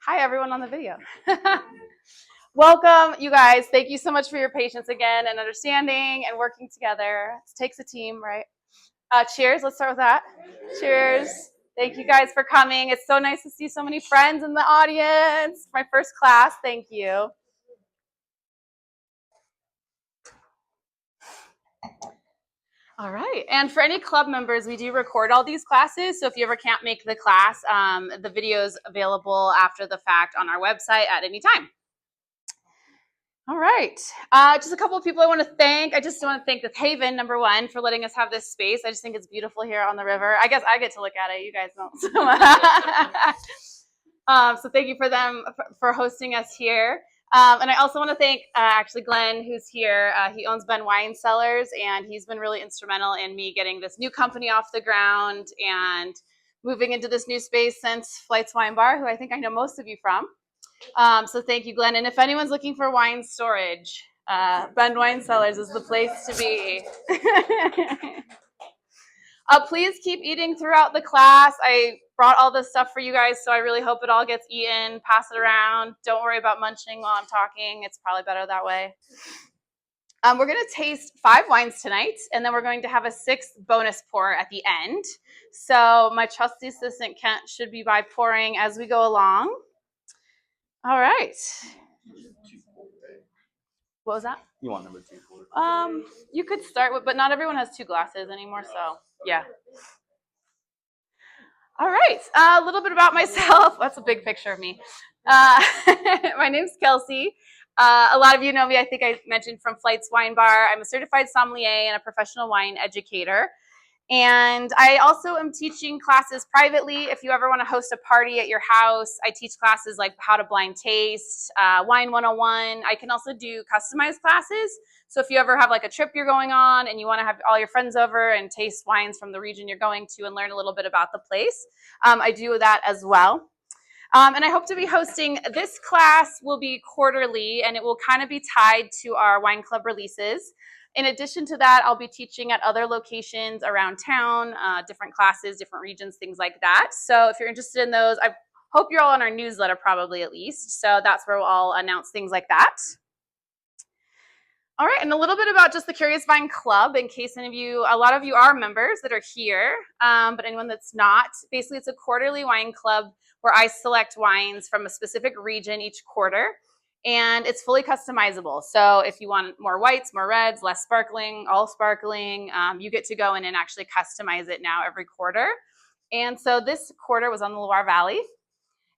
Hi, everyone on the video. Welcome, you guys. Thank you so much for your patience again and understanding and working together. It takes a team, right? Cheers. Let's start with that. Cheers. Thank you guys for coming. It's so nice to see so many friends in the audience. My first class. Thank you. All right. And for any club members, we do record all these classes. So if you ever can't make the class, the video is available after the fact on our website at any time. All right. Just a couple of people I want to thank. I just want to thank the Haven, number one, for letting us have this space. I just think it's beautiful here on the river. I guess I get to look at it. You guys don't. So thank you for them for hosting us here. And I also want to thank actually Glenn, who's here. He owns Ben Wine Cellars, and he's been really instrumental in me getting this new company off the ground and moving into this new space since Flights Wine Bar, who I think I know most of you from. So thank you, Glenn. And if anyone's looking for wine storage, Ben Wine Cellars is the place to be. Please keep eating throughout the class. I brought all this stuff for you guys, so I really hope it all gets eaten. Pass it around. Don't worry about munching while I'm talking. It's probably better that way. We're going to taste 5 wines tonight, and then we're going to have a 6th bonus pour at the end. So my trusty assistant, Kent, should be by pouring as we go along. All right. What was that? You want number 2? You could start with, but not everyone has 2 glasses anymore, so yeah. All right. A little bit about myself. That's a big picture of me. My name's Kelsey. A lot of you know me. I think I mentioned from Flights Wine Bar. I'm a certified sommelier and a professional wine educator. And I also am teaching classes privately. If you ever want to host a party at your house, I teach classes like how to blind taste, Wine 101. I can also do customized classes. So if you ever have like a trip you're going on and you want to have all your friends over and taste wines from the region you're going to and learn a little bit about the place, I do that as well. And I hope to be hosting this class. Will be quarterly, and it will kind of be tied to our wine club releases. In addition to that, I'll be teaching at other locations around town, different classes, different regions, things like that. So if you're interested in those, I hope you're all on our newsletter probably at least. So that's where we'll announce things like that. All right, and a little bit about just the Curious Vine Club, in case any of you, a lot of you are members that are here, but anyone that's not, basically it's a quarterly wine club where I select wines from a specific region each quarter. And it's fully customizable. So if you want more whites, more reds, less sparkling, all sparkling, you get to go in and actually customize it now every quarter. And so this quarter was on the Loire Valley.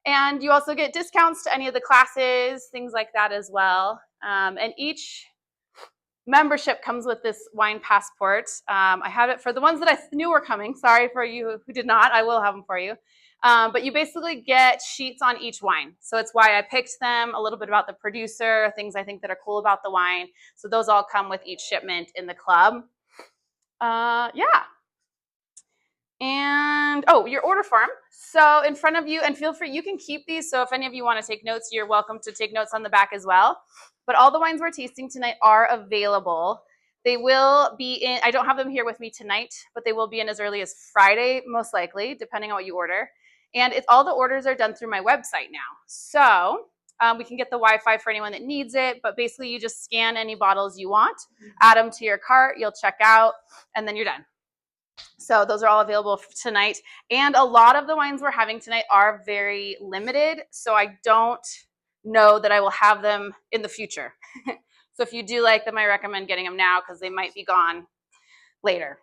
And you also get discounts to any of the classes, things like that as well. And each membership comes with this wine passport. I have it for the ones that I knew were coming. Sorry for you who did not. I will have them for you. But you basically get sheets on each wine. So it's why I picked them, a little bit about the producer, things I think that are cool about the wine. So those all come with each shipment in the club. Yeah. And, oh, your order form. So in front of you, and feel free, you can keep these. So if any of you want to take notes, you're welcome to take notes on the back as well. But all the wines we're tasting tonight are available. They will be in, I don't have them here with me tonight, but they will be in as early as Friday, most likely, depending on what you order. And all the orders are done through my website now. So we can get the Wi-Fi for anyone that needs it, but basically you just scan any bottles you want, add them to your cart, you'll check out, and then you're done. So those are all available tonight. And a lot of the wines we're having tonight are very limited, so I don't know that I will have them in the future. So if you do like them, I recommend getting them now because they might be gone later.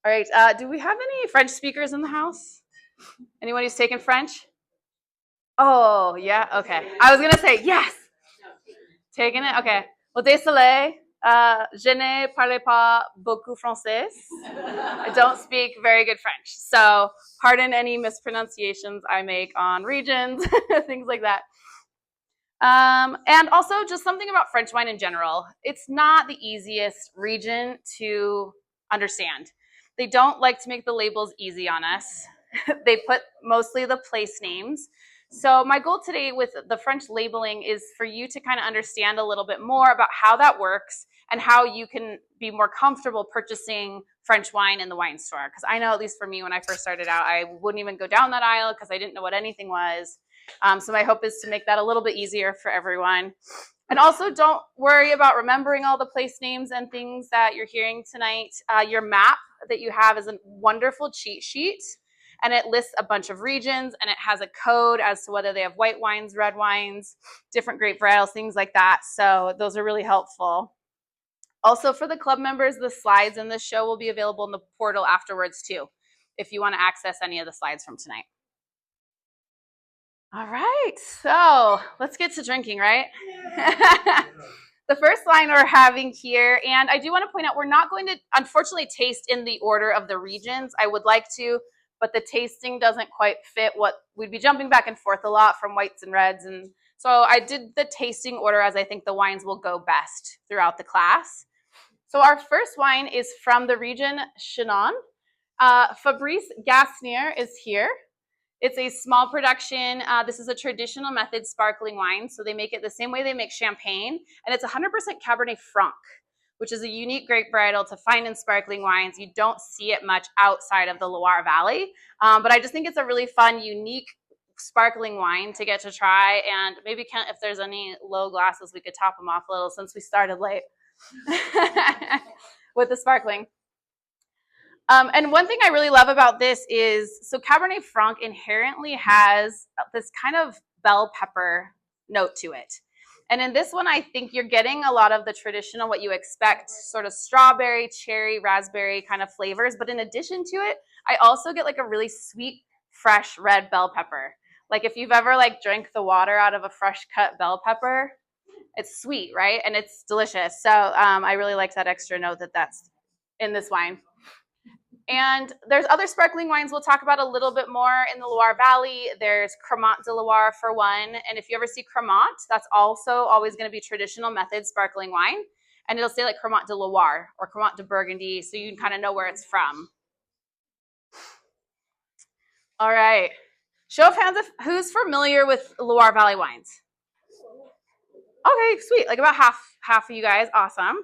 All right, do we have any French speakers in the house? Anyone who's taken French? Oh, yeah, okay. I was gonna say yes. Taking it, okay. Well, désolé, je ne parle pas beaucoup français. I don't speak very good French, so pardon any mispronunciations I make on regions, things like that. And also just something about French wine in general. It's not the easiest region to understand. They don't like to make the labels easy on us. They put mostly the place names. So my goal today with the French labeling is for you to kind of understand a little bit more about how that works and how you can be more comfortable purchasing French wine in the wine store. Because I know, at least for me, when I first started out, I wouldn't even go down that aisle because I didn't know what anything was. So my hope is to make that a little bit easier for everyone. And also, don't worry about remembering all the place names and things that you're hearing tonight. Your map that you have is a wonderful cheat sheet, and it lists a bunch of regions, and it has a code as to whether they have white wines, red wines, different grape varietals, things like that. So those are really helpful. Also, for the club members, the slides in this show will be available in the portal afterwards too, if you want to access any of the slides from tonight. All right, so let's get to drinking, right? The first wine we're having here, and I do want to point out, we're not going to, unfortunately, taste in the order of the regions. I would like to, but the tasting doesn't quite fit what we'd be jumping back and forth a lot from whites and reds. And so I did the tasting order as I think the wines will go best throughout the class. So our first wine is from the region Chinon. Fabrice Gasnier is here. It's a small production. This is a traditional method sparkling wine. So they make it the same way they make champagne. And it's 100% Cabernet Franc, which is a unique grape varietal to find in sparkling wines. You don't see it much outside of the Loire Valley. But I just think it's a really fun, unique sparkling wine to get to try. And maybe, Kent, if there's any low glasses, we could top them off a little since we started late with the sparkling. And one thing I really love about this is, so Cabernet Franc inherently has this kind of bell pepper note to it. And in this one, I think you're getting a lot of the traditional, what you expect, sort of strawberry, cherry, raspberry kind of flavors. But in addition to it, I also get like a really sweet, fresh red bell pepper. Like if you've ever like drank the water out of a fresh cut bell pepper, it's sweet, right? And it's delicious. So I really like that extra note that's in this wine. And there's other sparkling wines we'll talk about a little bit more in the Loire Valley. There's Cremant de Loire for one. And if you ever see Cremant, that's also always going to be traditional method sparkling wine. And it'll say like Cremant de Loire or Cremant de Burgundy, so you can kind of know where it's from. All right. Show of hands of who's familiar with Loire Valley wines. Okay, sweet. Like about half of you guys. Awesome.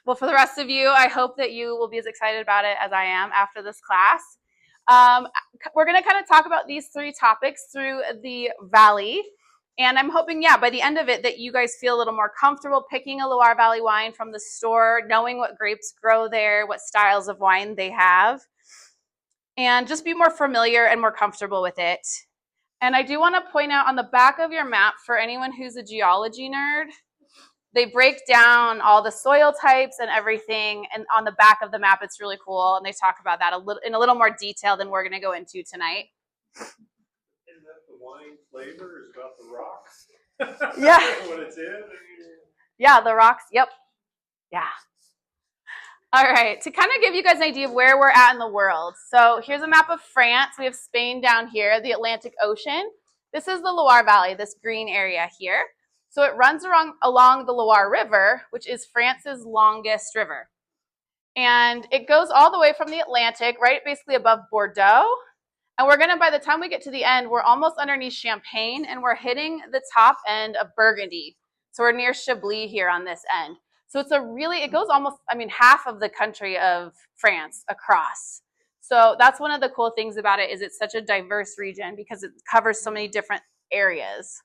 Well, for the rest of you, I hope that you will be as excited about it as I am after this class. We're going to kind of talk about these three topics through the valley. And I'm hoping, by the end of it, that you guys feel a little more comfortable picking a Loire Valley wine from the store, knowing what grapes grow there, what styles of wine they have, and just be more familiar and more comfortable with it. And I do want to point out on the back of your map, for anyone who's a geology nerd, they break down all the soil types and everything. And on the back of the map, it's really cool. And they talk about that in a little more detail than we're going to go into tonight. Isn't that the wine flavor is about the rocks? Yeah. What it's in? Yeah, the rocks. Yep. Yeah. All right, to kind of give you guys an idea of where we're at in the world. So here's a map of France. We have Spain down here, the Atlantic Ocean. This is the Loire Valley, this green area here. So it runs along the Loire River, which is France's longest river. And it goes all the way from the Atlantic, right basically above Bordeaux. And we're gonna, by the time we get to the end, we're almost underneath Champagne, and we're hitting the top end of Burgundy. So we're near Chablis here on this end. So it goes almost, half of the country of France across. So that's one of the cool things about it, is it's such a diverse region because it covers so many different areas.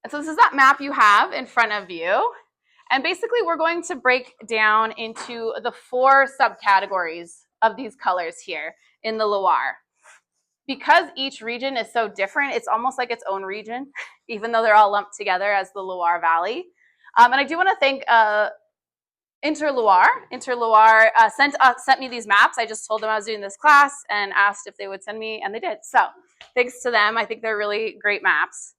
And so this is that map you have in front of you. And basically we're going to break down into the 4 subcategories of these colors here in the Loire. Because each region is so different, it's almost like its own region, even though they're all lumped together as the Loire Valley. And I do want to thank Interloire. Interloire sent me these maps. I just told them I was doing this class and asked if they would send me, and they did. So thanks to them. I think they're really great maps.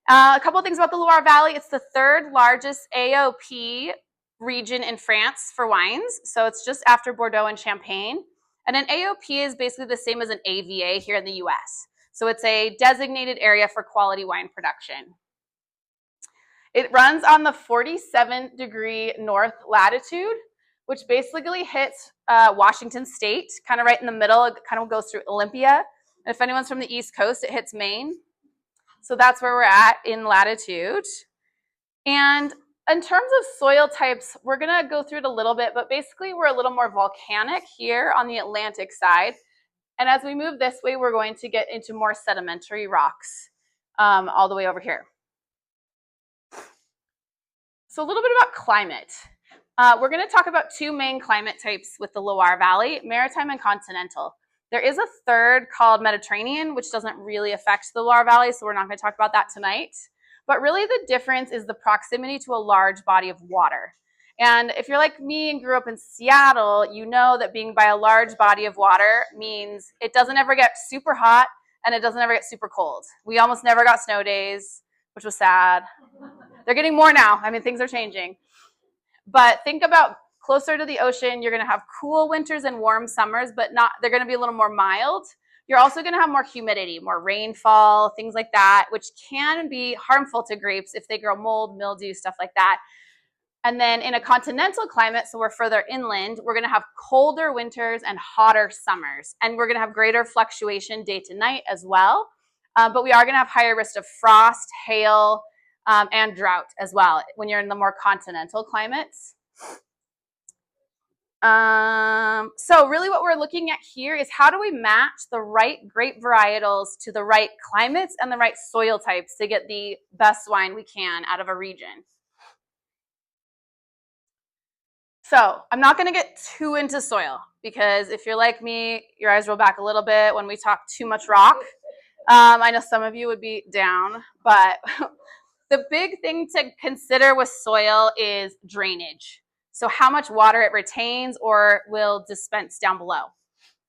A couple of things about the Loire Valley. It's the 3rd largest AOP region in France for wines. So it's just after Bordeaux and Champagne. And an AOP is basically the same as an AVA here in the US. So it's a designated area for quality wine production. It runs on the 47-degree north latitude, which basically hits Washington State, kind of right in the middle. It kind of goes through Olympia. And if anyone's from the East Coast, it hits Maine. So that's where we're at in latitude. And in terms of soil types, we're going to go through it a little bit, but basically we're a little more volcanic here on the Atlantic side. And as we move this way, we're going to get into more sedimentary rocks all the way over here. So a little bit about climate. We're going to talk about two main climate types with the Loire Valley, maritime and continental. There is a third called Mediterranean, which doesn't really affect the Loire Valley, so we're not going to talk about that tonight. But really the difference is the proximity to a large body of water. And if you're like me and grew up in Seattle, you know that being by a large body of water means it doesn't ever get super hot and it doesn't ever get super cold. We almost never got snow days, which was sad. They're getting more now. I mean, things are changing. But think about closer to the ocean, you're going to have cool winters and warm summers, but they're going to be a little more mild. You're also going to have more humidity, more rainfall, things like that, which can be harmful to grapes if they grow mold, mildew, stuff like that. And then in a continental climate, so we're further inland, we're going to have colder winters and hotter summers. And we're going to have greater fluctuation day to night as well. But we are going to have higher risk of frost, hail, and drought as well when you're in the more continental climates. So really what we're looking at here is how do we match the right grape varietals to the right climates and the right soil types to get the best wine we can out of a region. So I'm not going to get too into soil because if you're like me, your eyes roll back a little bit when we talk too much rock. I know some of you would be down, but the big thing to consider with soil is drainage. So how much water it retains or will dispense down below.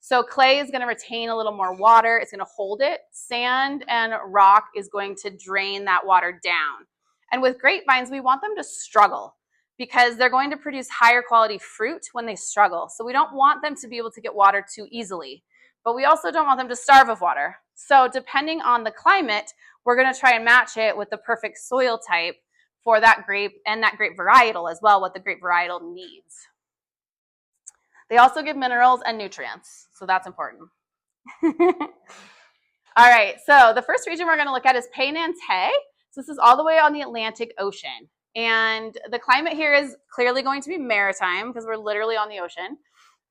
So clay is going to retain a little more water. It's going to hold it. Sand and rock is going to drain that water down. And with grapevines, we want them to struggle because they're going to produce higher quality fruit when they struggle. So we don't want them to be able to get water too easily, but we also don't want them to starve of water. So depending on the climate, we're going to try and match it with the perfect soil type for that grape and that grape varietal as well, what the grape varietal needs. They also give minerals and nutrients, so that's important. All right, so the first region we're going to look at is Pays Nantais. So this is all the way on the Atlantic Ocean. And the climate here is clearly going to be maritime because we're literally on the ocean.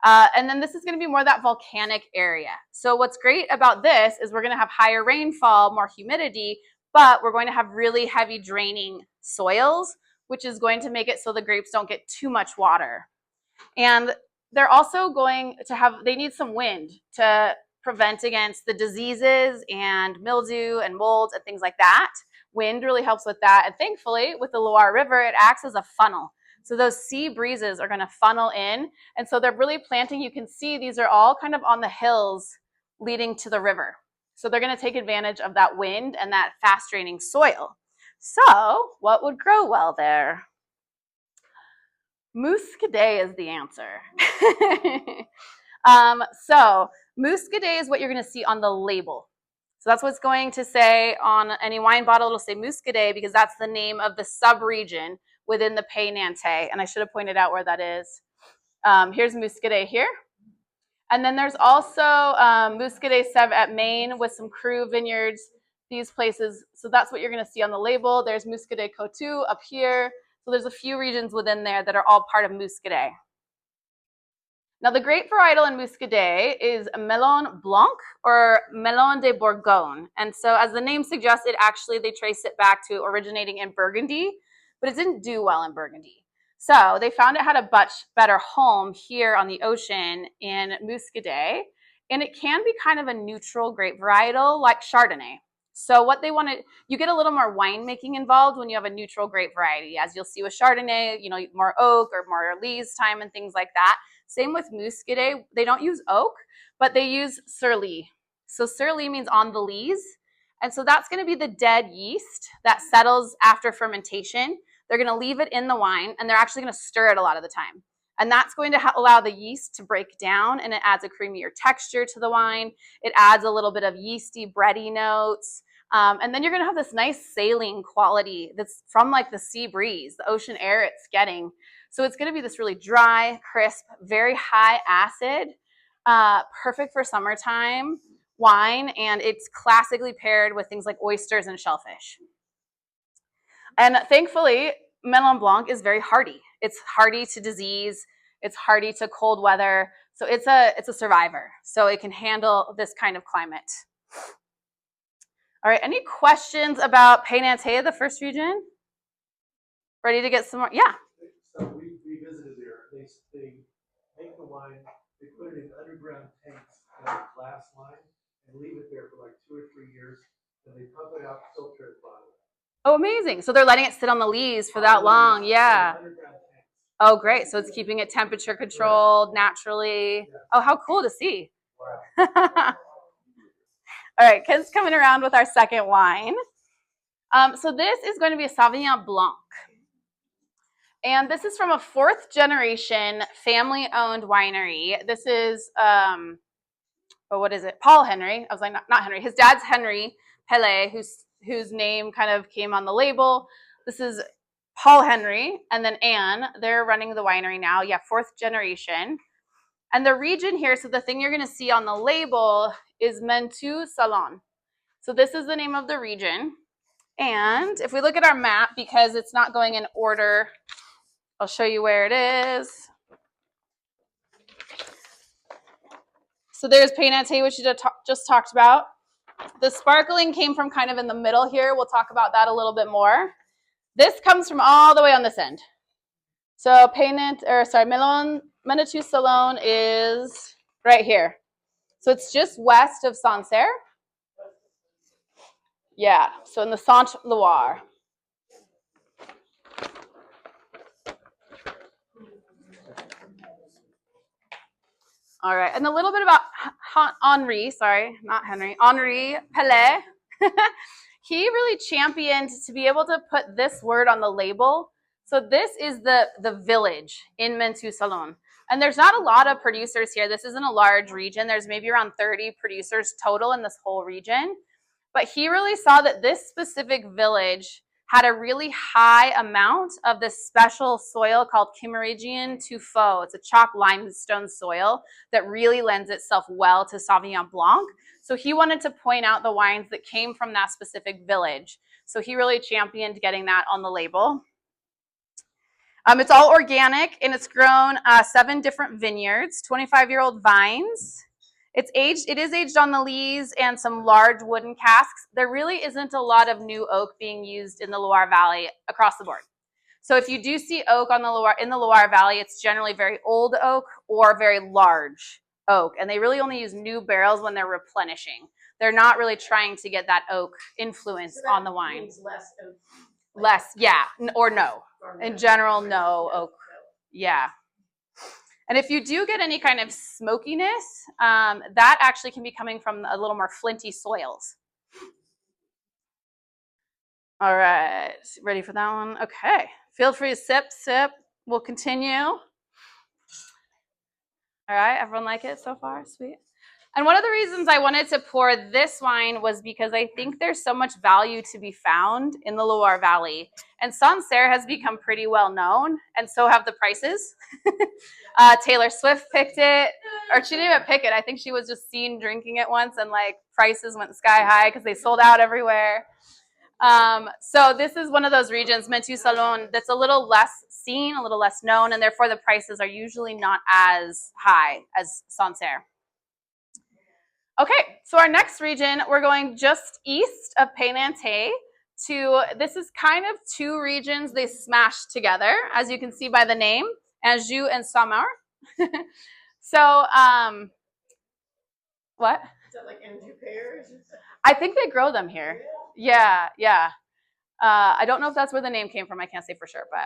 And then this is going to be more that volcanic area. So what's great about this is we're going to have higher rainfall, more humidity, but we're going to have really heavy draining soils, which is going to make it so the grapes don't get too much water. And they're also going to have, they need some wind to prevent against the diseases and mildew and molds and things like that. Wind really helps with that. And thankfully, with the Loire River, it acts as a funnel. So those sea breezes are going to funnel in. And so they're really planting, you can see these are all kind of on the hills leading to the river. So they're going to take advantage of that wind and that fast draining soil. So what would grow well there? Muscadet is the answer. So Muscadet is what you're going to see on the label. So that's what's going to say on any wine bottle. It'll say Muscadet because that's the name of the sub-region within the Pays Nantais. And I should have pointed out where that is. Here's Muscadet here. And then there's also Muscadet Sèvres at Maine with some Cru vineyards, these places. So that's what you're going to see on the label. There's Muscadet Coteau up here. So there's a few regions within there that are all part of Muscadet. Now the grape varietal in Muscadet is Melon Blanc or Melon de Bourgogne. And so as the name suggests, they trace it back to originating in Burgundy, but it didn't do well in Burgundy. So they found it had a much better home here on the ocean in Muscadet, and it can be kind of a neutral grape varietal like Chardonnay. So what they want to, you get a little more winemaking involved when you have a neutral grape variety, as you'll see with Chardonnay, you know, more oak or more lees time and things like that. Same with Muscadet. They don't use oak, but they use sur-lie. So sur-lie means on the lees. And so that's going to be the dead yeast that settles after fermentation. They're going to leave it in the wine, and they're actually going to stir it a lot of the time. And that's going to allow the yeast to break down, and it adds a creamier texture to the wine. It adds a little bit of yeasty, bready notes. And then you're going to have this nice saline quality that's from like the sea breeze, the ocean air it's getting. So it's going to be this really dry, crisp, very high acid, perfect for summertime wine, and it's classically paired with things like oysters and shellfish. And thankfully, Melon Blanc is very hardy. It's hardy to disease. It's hardy to cold weather. So it's a survivor. So it can handle this kind of climate. All right, any questions about Pays Nantais, the first region? Ready to get some more? Yeah. So we visited there. They make the wine, they put it in underground tanks in a glass line and leave it there for like 2 or 3 years. Then they pump it out, filter it, bottle it. Oh, amazing. So they're letting it sit on the leaves for that long. Yeah. Oh, great. So it's keeping it temperature controlled naturally. Oh, how cool to see. All right, Ken's coming around with our second wine. So this is going to be a Sauvignon Blanc. And this is from a 4th generation family-owned winery. This is, what is it? Paul Henry. I was like, not Henry. His dad's Henry Pellet, whose name kind of came on the label. This is Paul Henry, and then Anne. They're running the winery now. Yeah, 4th generation. And the region here, so the thing you're going to see on the label is Mentu Salon. So this is the name of the region. And if we look at our map, because it's not going in order, I'll show you where it is. So there's Pays Nantais, which you just talked about. The sparkling came from kind of in the middle here. We'll talk about that a little bit more. This comes from all the way on this end. So Mentu Salon is right here. So it's just west of Sancerre. Yeah, so in the Sainte-Loire. All right, and a little bit about Henri Pellet. He really championed to be able to put this word on the label. So this is the village in Mentu Salon. And there's not a lot of producers here. This isn't a large region. There's maybe around 30 producers total in this whole region. But he really saw that this specific village had a really high amount of this special soil called Kimmeridgian tuffeau. It's a chalk limestone soil that really lends itself well to Sauvignon Blanc. So he wanted to point out the wines that came from that specific village. So he really championed getting that on the label. It's all organic, and it's grown 7 different vineyards, 25-year-old vines. It is aged on the lees and some large wooden casks. There really isn't a lot of new oak being used in the Loire Valley across the board. So if you do see oak in the Loire Valley, it's generally very old oak or very large oak. And they really only use new barrels when they're replenishing. They're not really trying to get that oak influence on the wine. Less oak. Less, yeah, or no. In general, no oak. Yeah. And if you do get any kind of smokiness, that actually can be coming from a little more flinty soils. All right, ready for that one? Okay, feel free to sip. We'll continue. All right, everyone like it so far? Sweet. And one of the reasons I wanted to pour this wine was because I think there's so much value to be found in the Loire Valley. And Sancerre has become pretty well known, and so have the prices. Taylor Swift picked it, or she didn't even pick it. I think she was just seen drinking it once, and like prices went sky high because they sold out everywhere. So this is one of those regions, Mentu Salon, that's a little less seen, a little less known, and therefore the prices are usually not as high as Sancerre. Okay, so our next region, we're going just east of Pays Nantais to, this is kind of 2 regions they smashed together, as you can see by the name, Anjou and Saumur. So, what? Is that like Anjou pears? I think they grow them here. Yeah. I don't know if that's where the name came from. I can't say for sure, but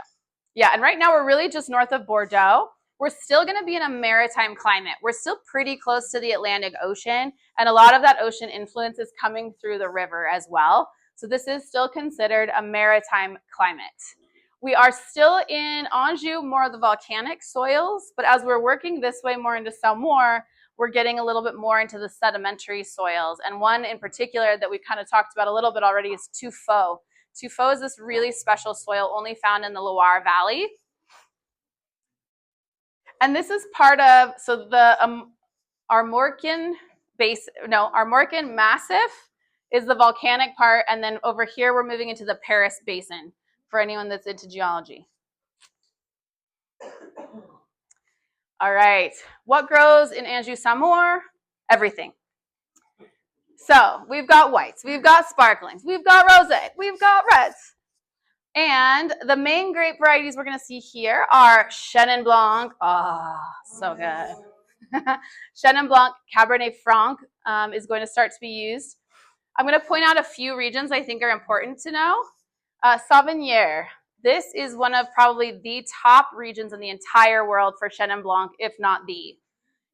yeah. And right now we're really just north of Bordeaux. We're still going to be in a maritime climate. We're still pretty close to the Atlantic Ocean, and a lot of that ocean influence is coming through the river as well. So this is still considered a maritime climate. We are still in Anjou, more of the volcanic soils, but as we're working this way more into Saumur, we're getting a little bit more into the sedimentary soils. And one in particular that we kind of talked about a little bit already is tuffeau. Tuffeau is this really special soil only found in the Loire Valley. And this is part of, so the Armorican Massif is the volcanic part, and then over here we're moving into the Paris Basin. for anyone that's into geology. All right, what grows in Anjou-Saumur? Everything. So we've got whites, we've got sparklings, we've got rosé, we've got reds. And the main grape varieties we're going to see here are Chenin Blanc. Oh, so good. Chenin Blanc, Cabernet Franc is going to start to be used. I'm going to point out a few regions I think are important to know. Sauvignon. This is one of probably the top regions in the entire world for Chenin Blanc, if not the.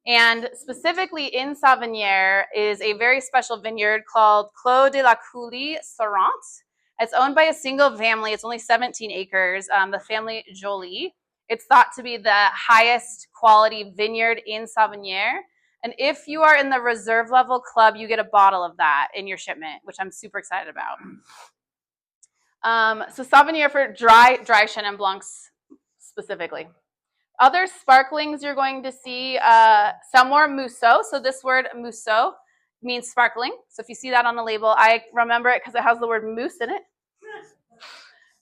And specifically in Sauvignon is a very special vineyard called Clos de la Coulie Sorrent. It's owned by a single family. It's only 17 acres, the family Joly. It's thought to be the highest quality vineyard in Sauvignon. And if you are in the reserve level club, you get a bottle of that in your shipment, which I'm super excited about. So Sauvignon for dry Chenin Blancs specifically. Other sparklings you're going to see, some more Mousseux. So this word Mousseux means sparkling. So if you see that on the label, I remember it because it has the word mousse in it.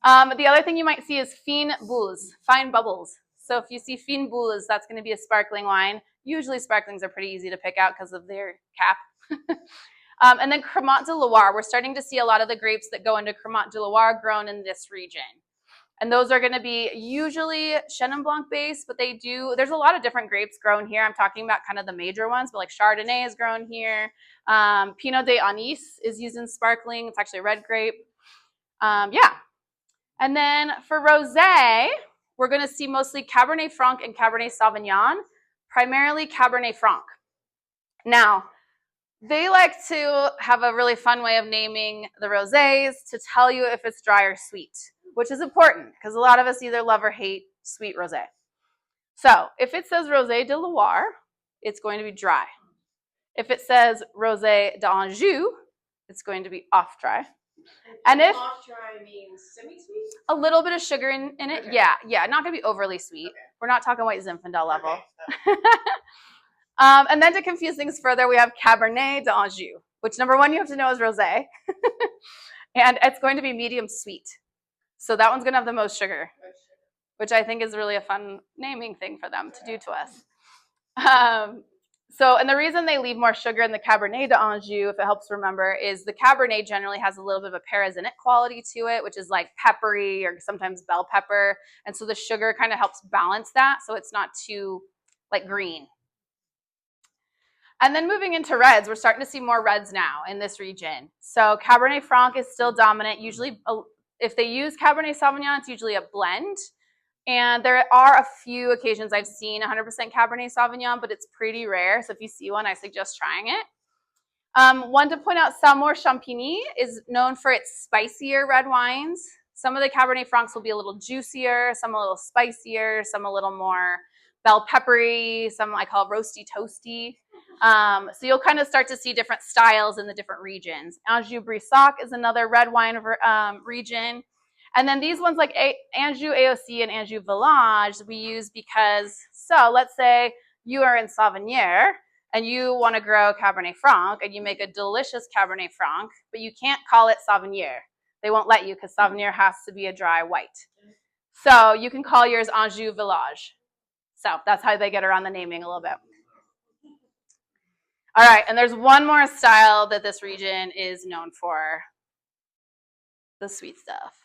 The other thing you might see is fine bulles, fine bubbles. So if you see fine bulles, that's going to be a sparkling wine. Usually sparklings are pretty easy to pick out because of their cap. And then Cremant de Loire. We're starting to see a lot of the grapes that go into Cremant de Loire grown in this region. And those are going to be usually Chenin Blanc based, but there's a lot of different grapes grown here. I'm talking about kind of the major ones, but like Chardonnay is grown here. Pinot d'Anis is used in sparkling. It's actually a red grape. Yeah. And then for rosé, we're going to see mostly Cabernet Franc and Cabernet Sauvignon, primarily Cabernet Franc. Now, they like to have a really fun way of naming the rosés to tell you if it's dry or sweet, which is important because a lot of us either love or hate sweet rosé. So if it says Rosé de Loire, it's going to be dry. If it says Rosé d'Anjou, it's going to be off dry. And if off dry means semi-sweet? A little bit of sugar in it, Okay. yeah, not going to be overly sweet. Okay. We're not talking white Zinfandel level. Okay. And then to confuse things further, we have Cabernet d'Anjou, which number one you have to know is rosé. And it's going to be medium sweet. So that one's going to have the most sugar, which I think is really a fun naming thing for them to do to us. And the reason they leave more sugar in the Cabernet d'Anjou, if it helps remember, is the Cabernet generally has a little bit of a parasinic quality to it, which is like peppery or sometimes bell pepper. And so the sugar kind of helps balance that so it's not too like green. And then moving into reds, we're starting to see more reds now in this region. So Cabernet Franc is still dominant. Usually, if they use Cabernet Sauvignon, it's usually a blend. And there are a few occasions I've seen 100% Cabernet Sauvignon, but it's pretty rare. So if you see one, I suggest trying it. One to point out, Saumur Champigny is known for its spicier red wines. Some of the Cabernet Francs will be a little juicier, some a little spicier, some a little more bell peppery, some I call roasty toasty. So you'll kind of start to see different styles in the different regions. Anjou Brissac is another red wine region. And then these ones like Anjou AOC and Anjou Village we use because, so let's say you are in Sauvignon and you want to grow Cabernet Franc and you make a delicious Cabernet Franc, but you can't call it Sauvignon. They won't let you because Sauvignon has to be a dry white. So you can call yours Anjou Village. So that's how they get around the naming a little bit. All right, and there's one more style that this region is known for, the sweet stuff.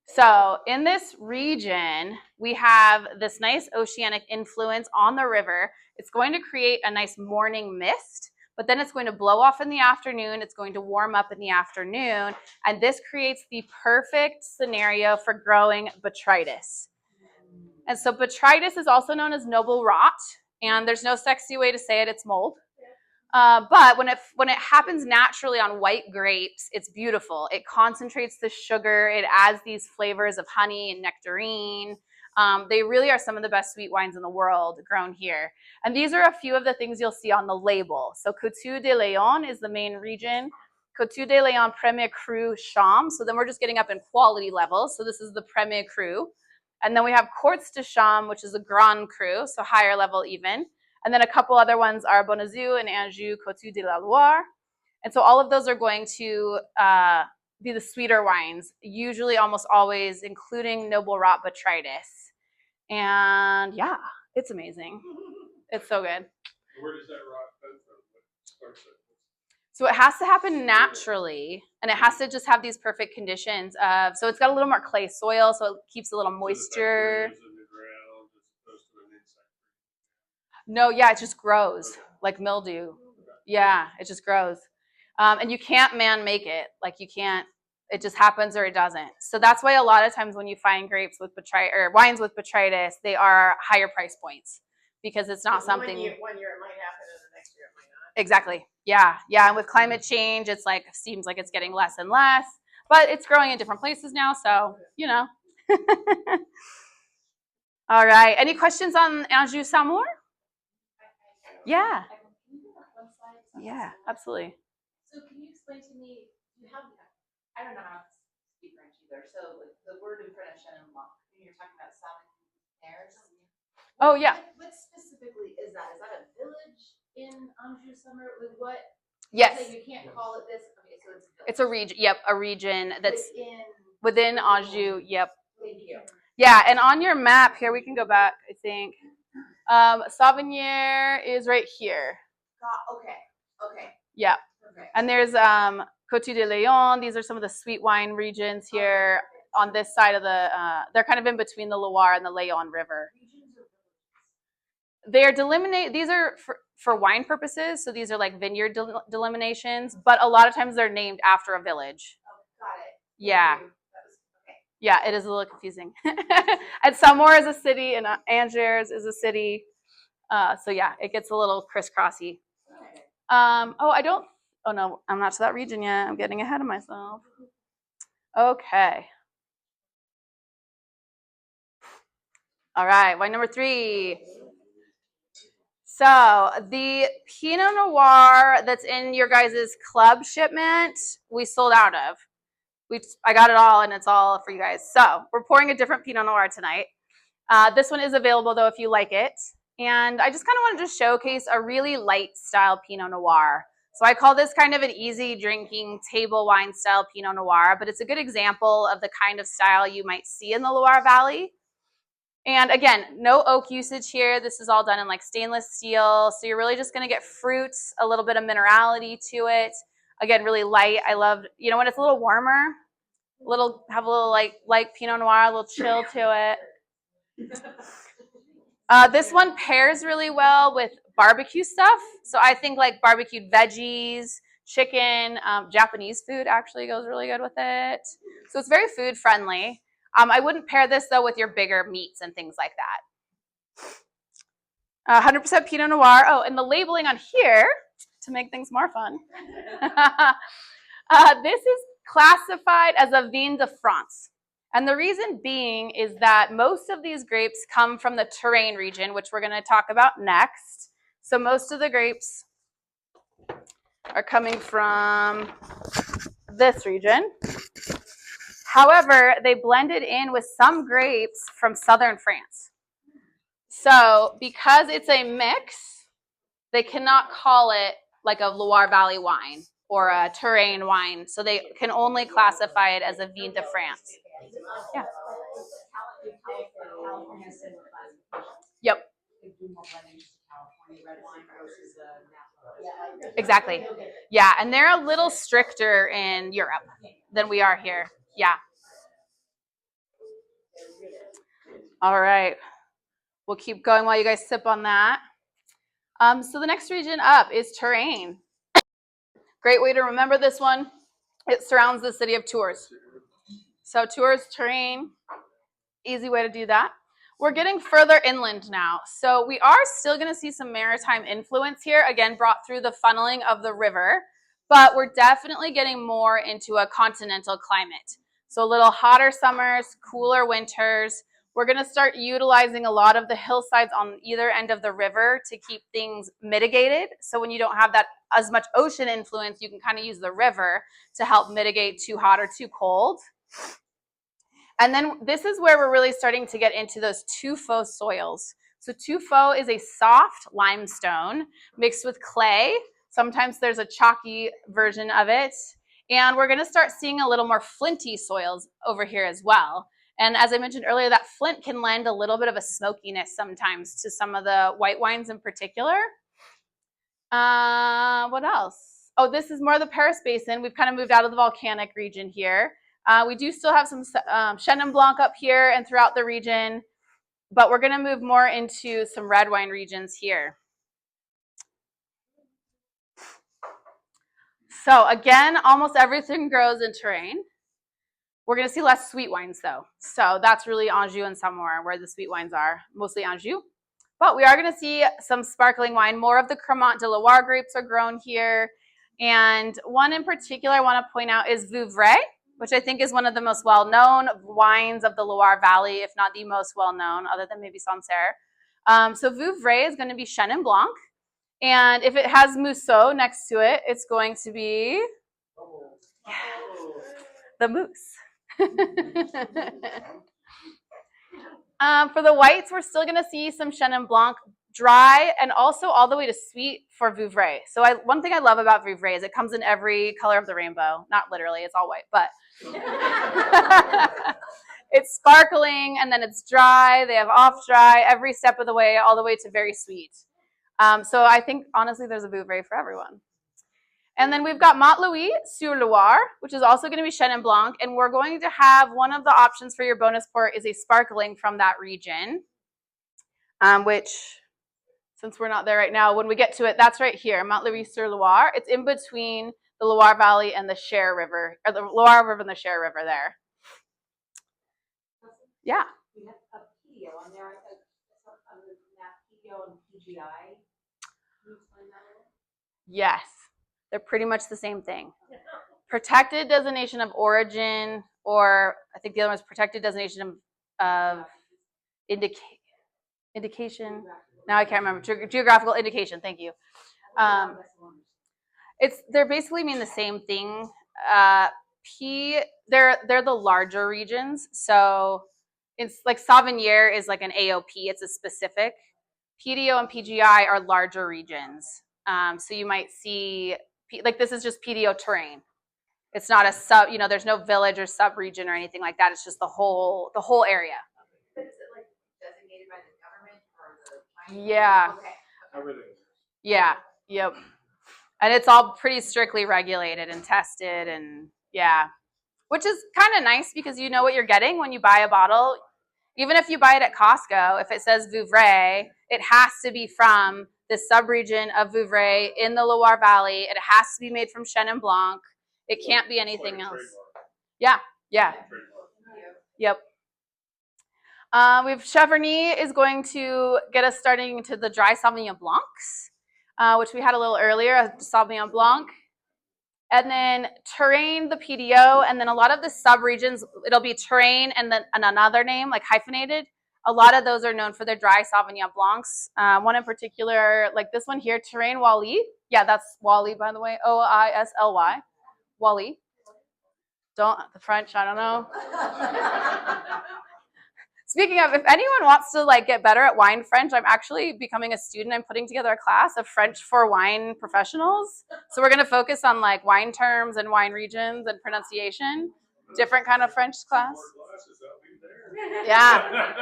So in this region, we have this nice oceanic influence on the river. It's going to create a nice morning mist, but then it's going to blow off in the afternoon. It's going to warm up in the afternoon, and this creates the perfect scenario for growing botrytis. And so botrytis is also known as noble rot, and there's no sexy way to say it, it's mold. But when it happens naturally on white grapes, it's beautiful. It concentrates the sugar. It adds these flavors of honey and nectarine. They really are some of the best sweet wines in the world grown here. And these are a few of the things you'll see on the label. So Coteaux de Léon is the main region. Coteaux de Léon Premier Cru Cham. So then we're just getting up in quality levels. So this is the Premier Cru. And then we have Courts de Cham, which is a Grand Cru, so higher level even. And then a couple other ones are Bonazou and Anjou, Coteaux de la Loire. And so all of those are going to be the sweeter wines, usually almost always including noble rot botrytis. And yeah, it's amazing. It's so good. Where does that rot come from? What starts it? So it has to happen naturally, and it has to just have these perfect conditions of, so it's got a little more clay soil, so it keeps a little moisture. So the bacteria is in the ground as opposed to an insect. No, yeah, it just grows like mildew. Yeah, it just grows. And you can't man make it. Like you can't, it just happens or it doesn't. So that's why a lot of times when you find grapes with botrytis or wines with botrytis, they are higher price points because it's not something. One year it might happen, and the next year it might not. Exactly. Yeah. Yeah. And with climate change, it's like, seems like it's getting less and less, but it's growing in different places now. So, you know. All right. Any questions on Anjou Saumur? Yeah. Yeah, absolutely. So can you explain to me, you have, I don't know how to speak French either, so the word in French and you're talking about Saumur. Oh, yeah. What specifically is that? Is that a village in Anjou Saumur? Like what? Yes. So you can't call it this? Okay, so it's a region. Yep, a region that's within Anjou. Yep. Thank you. Yeah, and on your map here, we can go back, I think. Sauvignier is right here. Okay. Yeah. Perfect. And there's Côte de Léon. These are some of the sweet wine regions here on this side of the, they're kind of in between the Loire and the Léon River. They're these are for wine purposes, so these are like vineyard deliminations, but a lot of times they're named after a village. Oh, got it. Yeah. Okay. Yeah, it is a little confusing. And Saumur is a city, and Angers is a city. So yeah, it gets a little crisscrossy. Oh no, I'm not to that region yet. I'm getting ahead of myself. Okay. All right, wine number 3. So the Pinot Noir that's in your guys' club shipment, we sold out of. I got it all, and it's all for you guys. So we're pouring a different Pinot Noir tonight. This one is available, though, if you like it. And I just kind of wanted to showcase a really light style Pinot Noir. So I call this kind of an easy drinking table wine style Pinot Noir, but it's a good example of the kind of style you might see in the Loire Valley. And again, no oak usage here. This is all done in like stainless steel. So you're really just going to get fruits, a little bit of minerality to it. Again, really light. I love, when it's a little warmer, have a little like Pinot Noir, a little chill to it. This one pairs really well with barbecue stuff. So I think like barbecued veggies, chicken, Japanese food actually goes really good with it. So it's very food friendly. I wouldn't pair this though with your bigger meats and things like that. 100% Pinot Noir. Oh, and the labeling on here, to make things more fun. This is classified as a vin de France. And the reason being is that most of these grapes come from the Touraine region, which we're going to talk about next. So most of the grapes are coming from this region. However, they blended in with some grapes from southern France. So because it's a mix, they cannot call it like a Loire Valley wine or a Touraine wine. So they can only classify it as a vin de France. Yeah. Yep. Exactly. Yeah, and they're a little stricter in Europe than we are here. Yeah. All right. We'll keep going while you guys sip on that. So the next region up is Touraine. Great way to remember this one. It surrounds the city of Tours. So Tours, Touraine, easy way to do that. We're getting further inland now. So we are still going to see some maritime influence here, again, brought through the funneling of the river, but we're definitely getting more into a continental climate. So a little hotter summers, cooler winters. We're going to start utilizing a lot of the hillsides on either end of the river to keep things mitigated. So when you don't have that as much ocean influence, you can kind of use the river to help mitigate too hot or too cold. And then this is where we're really starting to get into those tuffeau soils. So tuffeau is a soft limestone mixed with clay. Sometimes there's a chalky version of it. And we're going to start seeing a little more flinty soils over here as well. And as I mentioned earlier, that flint can lend a little bit of a smokiness sometimes to some of the white wines in particular. What else? Oh, this is more of the Paris Basin. We've kind of moved out of the volcanic region here. We do still have some Chenin Blanc up here and throughout the region, but we're going to move more into some red wine regions here. So again, almost everything grows in terrain. We're going to see less sweet wines though. So that's really Anjou and somewhere where the sweet wines are, mostly Anjou. But we are going to see some sparkling wine. More of the Cremant de Loire grapes are grown here. And one in particular I want to point out is Vouvray, which I think is one of the most well-known wines of the Loire Valley, if not the most well-known, other than maybe Sancerre. So Vouvray is going to be Chenin Blanc. And if it has Mousseau next to it, it's going to be the mousse. For the whites, we're still going to see some Chenin Blanc dry and also all the way to sweet for Vouvray. So one thing I love about Vouvray is it comes in every color of the rainbow. Not literally, it's all white, but it's sparkling and then it's dry. They have off dry every step of the way, all the way to very sweet. So I think, honestly, there's a Vouvray for everyone. And then we've got Montlouis-sur-Loire, which is also going to be Chenin Blanc. And we're going to have one of the options for your bonus port is a sparkling from that region, which, since we're not there right now, when we get to it, that's right here, Montlouis-sur-Loire. It's in between the Loire Valley and the Cher River, or the Loire River and the Cher River there. Yeah. We have a PDO on there. I said, PDO and PGI. Can you explain that a little? Yes. They're pretty much the same thing. Protected designation of origin, or I think the other one is protected designation of indication. Now I can't remember. Geographical indication. Thank you. They're basically mean the same thing. They're the larger regions. So it's like Sauvignier is like an AOP. It's a specific. PDO and PGI are larger regions. So you might see. Like this is just PDO terrain. It's not a sub, there's no village or sub-region or anything like that. It's just the whole area. But is it like designated by the government or the? Yeah. Okay. Everything. Yeah. Yep. And it's all pretty strictly regulated and tested and yeah. Which is kind of nice because you know what you're getting when you buy a bottle. Even if you buy it at Costco, if it says Vouvray, it has to be from the sub-region of Vouvray in the Loire Valley. It has to be made from Chenin Blanc. It can't be anything else. Yeah, yeah. Yep. We have Cheverny is going to get us starting into the dry Sauvignon Blancs, which we had a little earlier, Sauvignon Blanc. And then Touraine, the PDO, and then a lot of the sub-regions, it'll be Touraine and then another name, like hyphenated. A lot of those are known for their dry Sauvignon Blancs. One in particular, like this one here, Touraine Wally. Yeah, that's Wally, by the way, O-I-S-L-Y, Wally. The French, I don't know. Speaking of, if anyone wants to get better at wine French, I'm actually becoming a student. I'm putting together a class of French for wine professionals. So we're going to focus on wine terms and wine regions and pronunciation. Different kind of French class. Yeah.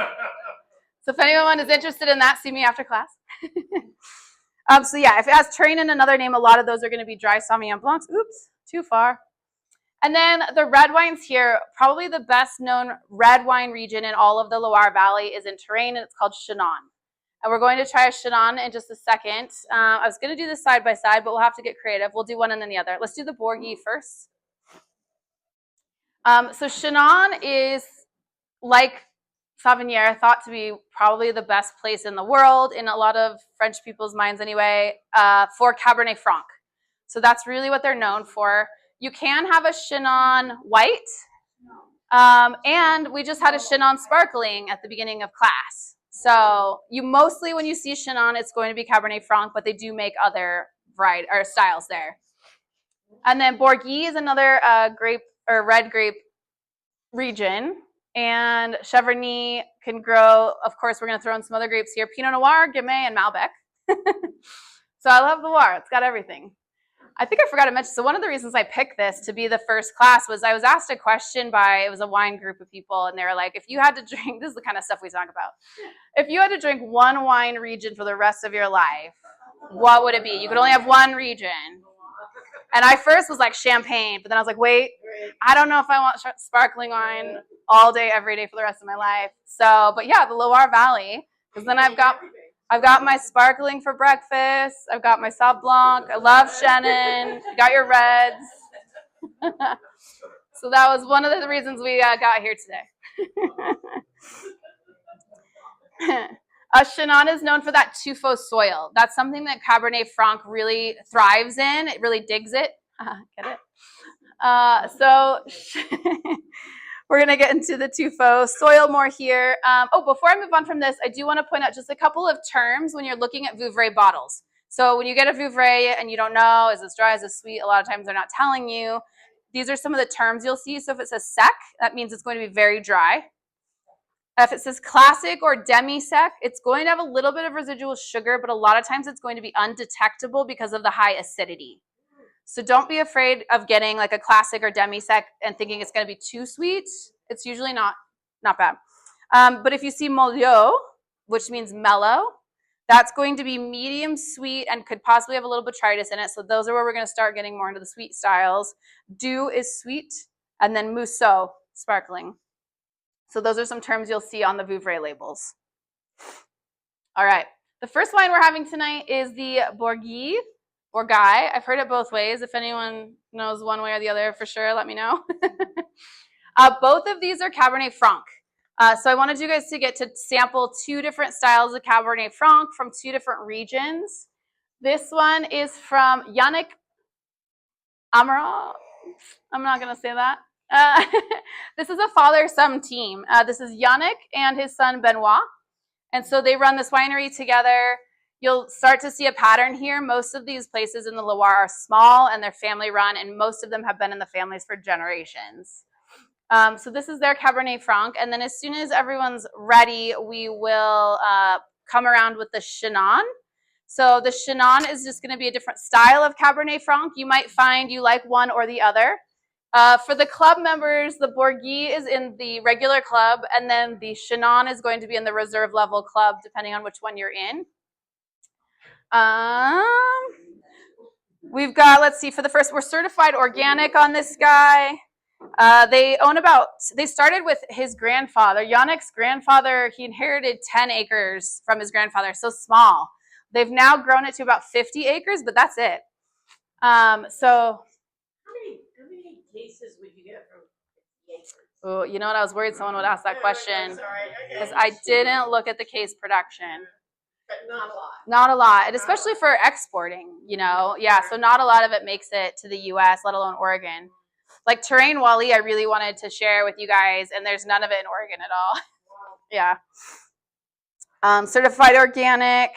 So if anyone is interested in that, see me after class. So yeah, if it has Touraine and another name, a lot of those are going to be dry Sauvignon Blancs. Oops, too far. And then the red wines here, probably the best known red wine region in all of the Loire Valley is in Touraine, and it's called Chenin. And we're going to try a Chenin in just a second. I was going to do this side by side, but we'll have to get creative. We'll do one and then the other. Let's do the Bourguignon first. So Chenin is, like Sauvignier, thought to be probably the best place in the world, in a lot of French people's minds anyway, for Cabernet Franc. So that's really what they're known for. You can have a Chenin white, and we just had a Chenin sparkling at the beginning of class. So you mostly, when you see Chenin, it's going to be Cabernet Franc, but they do make other variety or styles there. And then Bourguignon is another grape or red grape region, and Cheverny can grow. Of course, we're going to throw in some other grapes here: Pinot Noir, Gamay, and Malbec. So I love Loire; it's got everything. I think I forgot to mention, so one of the reasons I picked this to be the first class was I was asked a question by, it was a wine group of people, and they were like, if you had to drink, this is the kind of stuff we talk about, if you had to drink one wine region for the rest of your life, what would it be? You could only have one region. And I first was like champagne, but then I was like, wait, I don't know if I want sparkling wine all day, every day for the rest of my life. So, but yeah, the Loire Valley, because then I've got my sparkling for breakfast. I've got my Sauv Blanc. I love Chenin. You got your reds. So that was one of the reasons we got here today. Chenin is known for that tuffeau soil. That's something that Cabernet Franc really thrives in. It really digs it. Get it? So we're going to get into the tuffeau soil more here. Before I move on from this, I do want to point out just a couple of terms when you're looking at Vouvray bottles. So when you get a Vouvray and you don't know, is this dry, is this sweet, a lot of times they're not telling you. These are some of the terms you'll see. So if it says sec, that means it's going to be very dry. If it says classic or demi-sec, it's going to have a little bit of residual sugar, but a lot of times it's going to be undetectable because of the high acidity. So don't be afraid of getting like a classic or demi-sec and thinking it's going to be too sweet. It's usually not bad. But if you see molliot, which means mellow, that's going to be medium sweet and could possibly have a little botrytis in it. So those are where we're going to start getting more into the sweet styles. Doux is sweet, and then Mousseau, sparkling. So those are some terms you'll see on the Vouvray labels. All right. The first wine we're having tonight is the Bourgueil. I've heard it both ways. If anyone knows one way or the other for sure, let me know. Both of these are Cabernet Franc. So I wanted you guys to get to sample two different styles of Cabernet Franc from two different regions. This one is from Yannick Amaral. I'm not going to say that. This is a father-son team. This is Yannick and his son Benoit. And so they run this winery together. You'll start to see a pattern here. Most of these places in the Loire are small and they're family run, and most of them have been in the families for generations. So this is their Cabernet Franc. And then as soon as everyone's ready, we will come around with the Chenin. So the Chenin is just going to be a different style of Cabernet Franc. You might find you like one or the other. For the club members, the Bourgueil is in the regular club, and then the Chenin is going to be in the reserve level club, depending on which one you're in. We've got, let's see, for the first, we're certified organic on this guy. They started with his grandfather. Yannick's grandfather, he inherited 10 acres from his grandfather, so small. They've now grown it to about 50 acres, but that's it. So How many cases would you get from 50 acres? oh, you know what? I was worried someone would ask that question Sorry, because I didn't look at the case production. But not a lot. Not a lot, and especially for exporting, you know. Yeah, so not a lot of it makes it to the U.S., let alone Oregon. Like Terrain Wally, I really wanted to share with you guys, and there's none of it in Oregon at all. Yeah. Certified organic.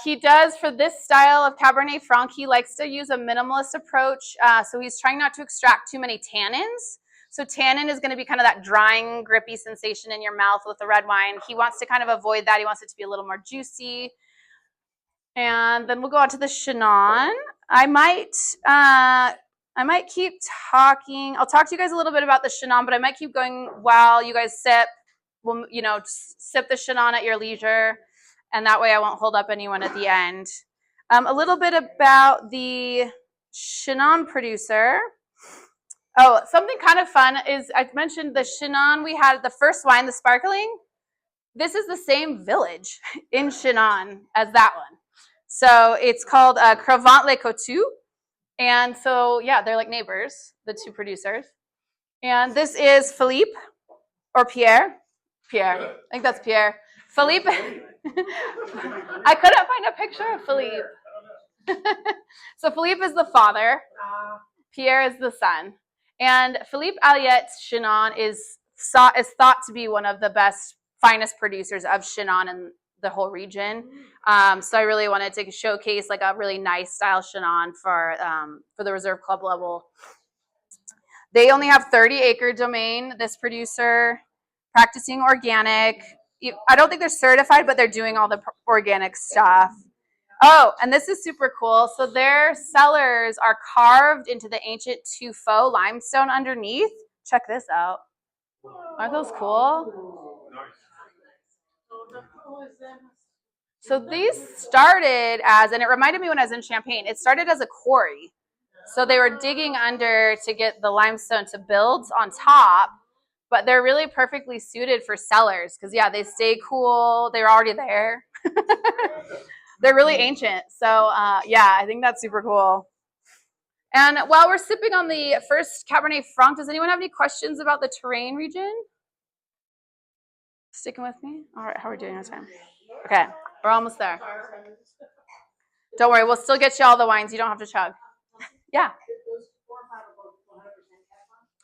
He does, for this style of Cabernet Franc, he likes to use a minimalist approach. So he's trying not to extract too many tannins. So tannin is going to be kind of that drying, grippy sensation in your mouth with the red wine. He wants to kind of avoid that. He wants it to be a little more juicy. And then we'll go on to the Chenin. I might keep talking. I'll talk to you guys a little bit about the Chenin, but I might keep going while you guys sip. Well, you know, sip the Chenin at your leisure, and that way I won't hold up anyone at the end. A little bit about the Chenin producer. Oh, something kind of fun is I mentioned the Chenin we had, the first wine, the sparkling. This is the same village in Chenin as that one. So it's called Crevant-les-Coteaux. And so, yeah, they're like neighbors, the two producers. And this is Philippe, or Pierre. Pierre, I think that's Pierre. Philippe, I couldn't find a picture of Philippe. So Philippe is the father. Pierre is the son. And Philippe Alliet's Chenin is thought to be one of the best, finest producers of Chenin in the whole region. So I really wanted to showcase like a really nice style Chenin for the Reserve Club level. They only have 30-acre domain, this producer, practicing organic. I don't think they're certified, but they're doing all the organic stuff. Oh, and this is super cool. So their cellars are carved into the ancient tuffeau limestone underneath. Check this out. Aren't those cool? So these started as, and it reminded me when I was in Champaign, it started as a quarry. So they were digging under to get the limestone to build on top, but they're really perfectly suited for cellars because, yeah, they stay cool. They're already there. They're really ancient. So, yeah, I think that's super cool. And while we're sipping on the first Cabernet Franc, does anyone have any questions about the terrain region? Sticking with me? All right, how are we doing on time? Okay, we're almost there. Don't worry, we'll still get you all the wines. You don't have to chug. Yeah.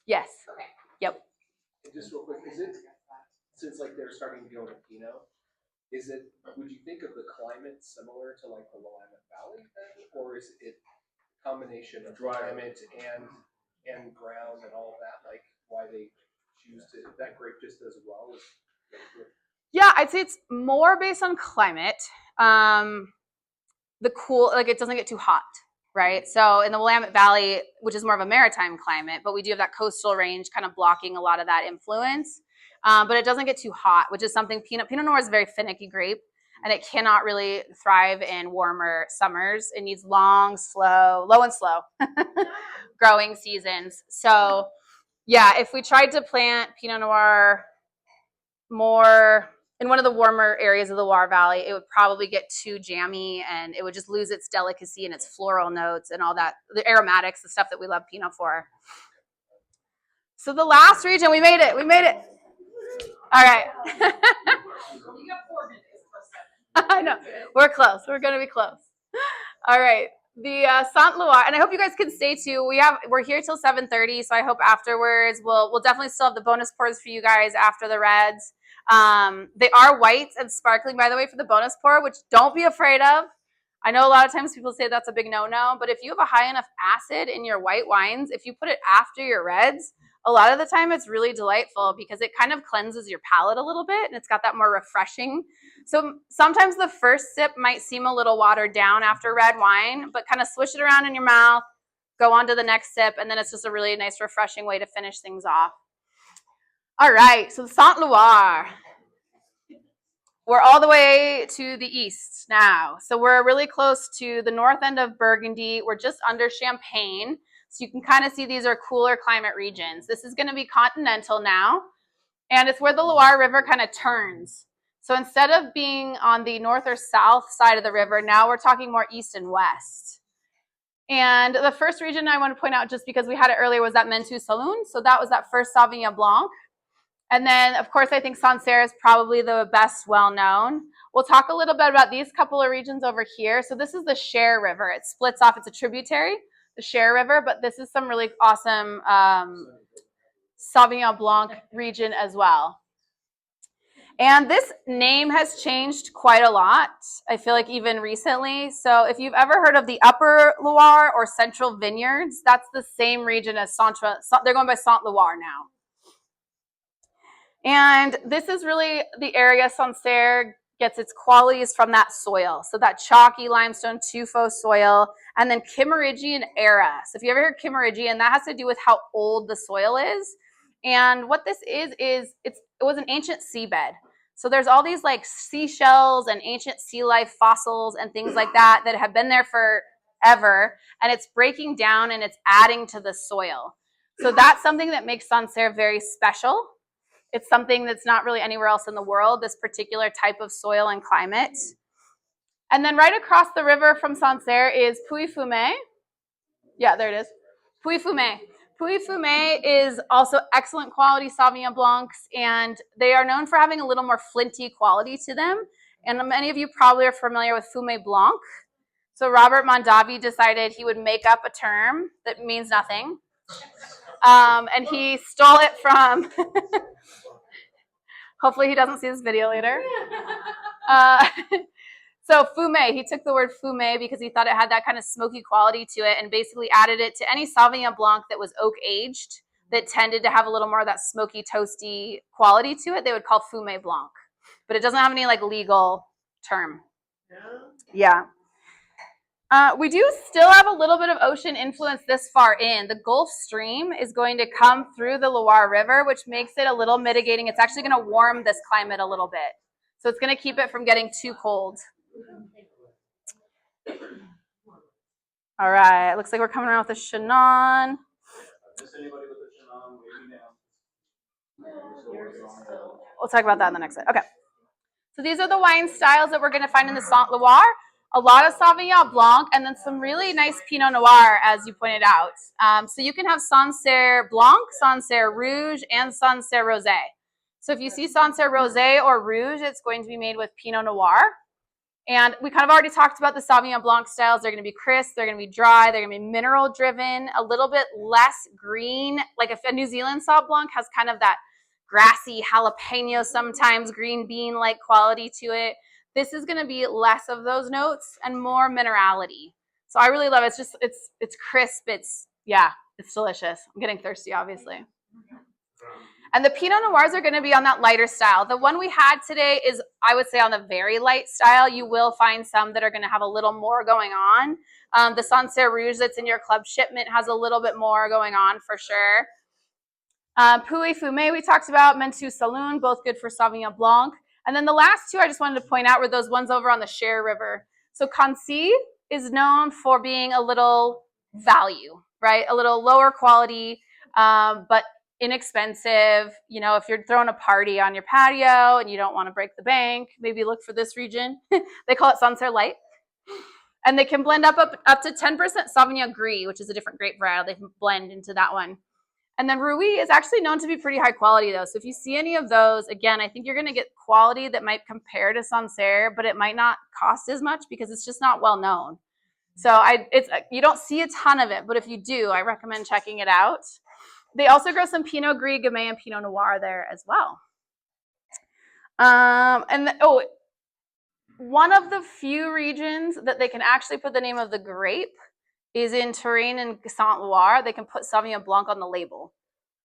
Yes. Yep. Just real quick, is it, since like they're starting to go to Pinot, would you think of the climate similar to like the Willamette Valley then? Or is it a combination of climate and ground and all of that, like why they choose to, that grape just does well? Yeah, I'd say it's more based on climate. The cool, like it doesn't get too hot, right? So in the Willamette Valley, which is more of a maritime climate, but we do have that coastal range kind of blocking a lot of that influence. But it doesn't get too hot, which is something Pinot Noir is a very finicky grape, and it cannot really thrive in warmer summers. It needs long, slow, low and slow growing seasons. So yeah, if we tried to plant Pinot Noir more in one of the warmer areas of the Loire Valley, it would probably get too jammy and it would just lose its delicacy and its floral notes and all that, the aromatics, the stuff that we love Pinot for. So the last region, we made it. All right. You got 4 minutes. I know. We're close. We're going to be close. All right. The Saint Loire, and I hope you guys can stay too. We're here till 7:30, so I hope afterwards we'll definitely still have the bonus pours for you guys after the reds. They are whites and sparkling, by the way, for the bonus pour, which don't be afraid of. I know a lot of times people say that's a big no-no, but if you have a high enough acid in your white wines, if you put it after your reds, a lot of the time it's really delightful because it kind of cleanses your palate a little bit and it's got that more refreshing. So sometimes the first sip might seem a little watered down after red wine, but kind of swish it around in your mouth, go on to the next sip, and then it's just a really nice, refreshing way to finish things off. All right, so the Saint Loire. We're all the way to the east now. So we're really close to the north end of Burgundy. We're just under Champagne. So you can kind of see these are cooler climate regions. This is going to be continental now. And it's where the Loire River kind of turns. So instead of being on the north or south side of the river, now we're talking more east and west. And the first region I want to point out, just because we had it earlier, was that Mentu Saloon. So that was that first Sauvignon Blanc. And then, of course, I think Sancerre is probably the best well-known. We'll talk a little bit about these couple of regions over here. So this is the Cher River. It splits off. It's a tributary, the Cher River, but this is some really awesome Sauvignon Blanc region as well. And this name has changed quite a lot, I feel like even recently. So if you've ever heard of the Upper Loire or Central Vineyards, that's the same region as Centre. They're going by Saint Loire now. And this is really the area Sancerre gets its qualities from that soil. So that chalky limestone tuffeau soil, and then Kimmeridgian era. So if you ever hear Kimmeridgian, that has to do with how old the soil is. And what this is it was an ancient seabed. So there's all these like seashells and ancient sea life fossils and things like that that have been there forever, and it's breaking down and it's adding to the soil. So that's something that makes Sancerre very special. It's something that's not really anywhere else in the world, this particular type of soil and climate. And then right across the river from Sancerre is Pouilly-Fumé. Yeah, there it is. Pouilly-Fumé. Pouilly-Fumé is also excellent quality Sauvignon Blancs, and they are known for having a little more flinty quality to them. And many of you probably are familiar with Fumé Blanc. So Robert Mondavi decided he would make up a term that means nothing. And he stole it from... Hopefully he doesn't see this video later. So fumé, he took the word fumé because he thought it had that kind of smoky quality to it and basically added it to any Sauvignon Blanc that was oak aged that tended to have a little more of that smoky, toasty quality to it. They would call fumé Blanc. But it doesn't have any like legal term. Yeah. We do still have a little bit of ocean influence this far in. The Gulf Stream is going to come through the Loire River, which makes it a little mitigating. It's actually going to warm this climate a little bit. So it's going to keep it from getting too cold. All right, looks like we're coming around with a Shannon. Just anybody with a Shannon, maybe now. We'll talk about that in the next slide. Okay. So these are the wine styles that we're going to find in the Saint Loire. A lot of Sauvignon Blanc, and then some really nice Pinot Noir, as you pointed out. So you can have Sancerre Blanc, Sancerre Rouge, and Sancerre Rosé. So if you see Sancerre Rosé or Rouge, it's going to be made with Pinot Noir. And we kind of already talked about the Sauvignon Blanc styles. They're going to be crisp, they're going to be dry, they're going to be mineral driven, a little bit less green. Like if a New Zealand Sauv Blanc has kind of that grassy jalapeno, sometimes green bean-like quality to it. This is going to be less of those notes and more minerality. So I really love it. It's just, it's crisp. It's delicious. I'm getting thirsty, obviously. And the Pinot Noirs are going to be on that lighter style. The one we had today is, I would say, on the very light style. You will find some that are going to have a little more going on. The Sancerre Rouge that's in your club shipment has a little bit more going on for sure. Pouilly Fumé we talked about, Mentu Saloon, both good for Sauvignon Blanc. And then the last two I just wanted to point out were those ones over on the Cher River. So Cancy is known for being a little value, right? A little lower quality, but inexpensive. You know, if you're throwing a party on your patio and you don't want to break the bank, maybe look for this region. They call it Sancerre Light. And they can blend up to 10% Sauvignon Gris, which is a different grape varietal. They can blend into that one. And then Rouy is actually known to be pretty high quality, though. So if you see any of those, again, I think you're going to get quality that might compare to Sancerre, but it might not cost as much because it's just not well known. So you don't see a ton of it, but if you do, I recommend checking it out. They also grow some Pinot Gris, Gamay, and Pinot Noir there as well. One of the few regions that they can actually put the name of the grape is in Touraine and Saint Loire. They can put Sauvignon Blanc on the label,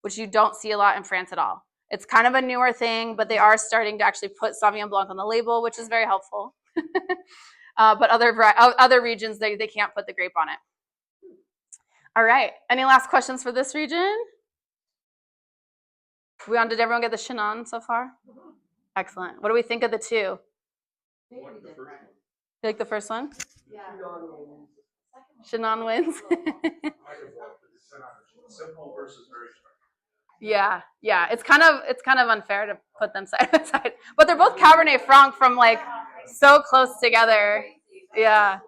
which you don't see a lot in France at all. It's kind of a newer thing, but they are starting to actually put Sauvignon Blanc on the label, which is very helpful. But other regions, they can't put the grape on it. All right. Any last questions for this region? Did everyone get the Chenin so far? Excellent. What do we think of the two? I like the first one. You like the first one? Yeah. Chenin wins. Simple versus very strong. Yeah. It's kind of unfair to put them side by side, but they're both Cabernet Franc from like so close together. Yeah.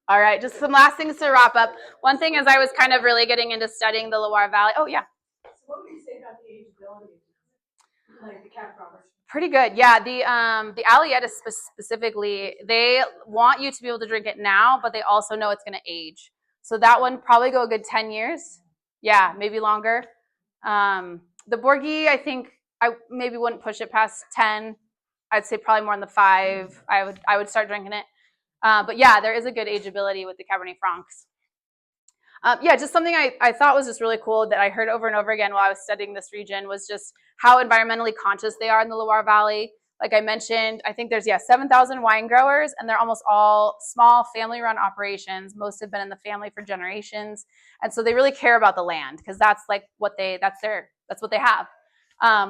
All right, just some last things to wrap up. One thing is I was kind of really getting into studying the Loire Valley. Oh yeah. So what would you say about the ageability, like the Cab Roberts? Pretty good. Yeah, the Aliette specifically, they want you to be able to drink it now, but they also know it's going to age. So that one probably go a good 10 years. Yeah, maybe longer. The Bourguignon, I think I maybe wouldn't push it past 10. I'd say probably more in the 5. I would start drinking it. But yeah, there is a good ageability with the Cabernet Francs. Just something I thought was just really cool that I heard over and over again while I was studying this region was just how environmentally conscious they are in the Loire Valley. Like I mentioned, I think there's 7,000 wine growers, and they're almost all small family-run operations. Most have been in the family for generations, and so they really care about the land because that's like what they have.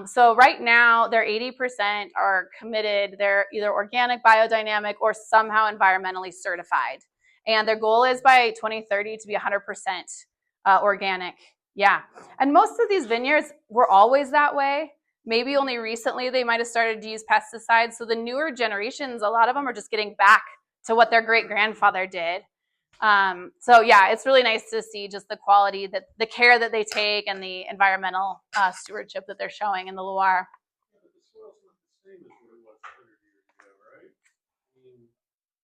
So right now, they're 80% are committed. They're either organic, biodynamic, or somehow environmentally certified. And their goal is by 2030 to be 100% organic. Yeah. And most of these vineyards were always that way. Maybe only recently they might have started to use pesticides. So the newer generations, a lot of them are just getting back to what their great-grandfather did. It's really nice to see just the quality, the care that they take and the environmental stewardship that they're showing in the Loire. Yeah, but the soil's not the same as what it was 100 years ago, right? I mean,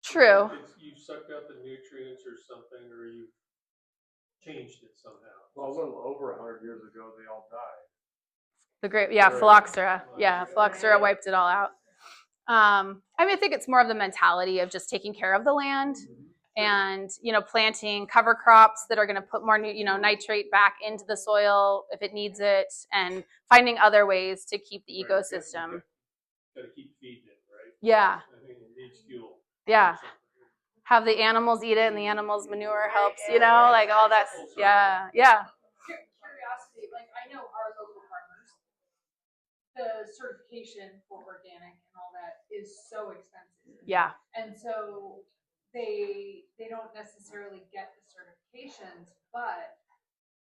True. You sucked out the nutrients or something, or you changed it somehow. Well, a little over 100 years ago, they all died. The grape, phylloxera. Yeah, phylloxera wiped it all out. I think it's more of the mentality of just taking care of the land and, planting cover crops that are going to put more, nitrate back into the soil if it needs it, and finding other ways to keep the ecosystem. Gotta keep feeding it, right? Yeah, I mean, it needs fuel. yeah. Have the animals eat it, and the animals' manure helps. You know, like all that. Yeah, yeah. Curiosity, like I know our local farmers, the certification for organic and all that is so expensive. Yeah. And so they don't necessarily get the certifications, but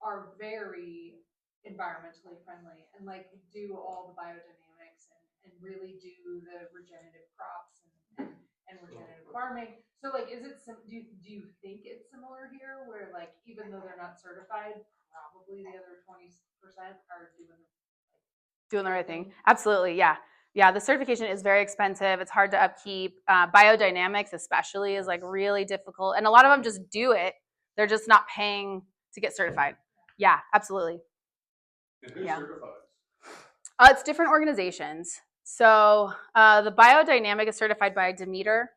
are very environmentally friendly and like do all the biodynamics and really do the regenerative crops and regenerative farming. So like, is it do you think it's similar here where like, even though they're not certified, probably the other 20% are Doing the right thing. Absolutely, yeah. Yeah, the certification is very expensive. It's hard to upkeep. Biodynamics especially is like really difficult. And a lot of them just do it. They're just not paying to get certified. Yeah, absolutely. And who Yeah. certifies? It's different organizations. So the biodynamic is certified by Demeter.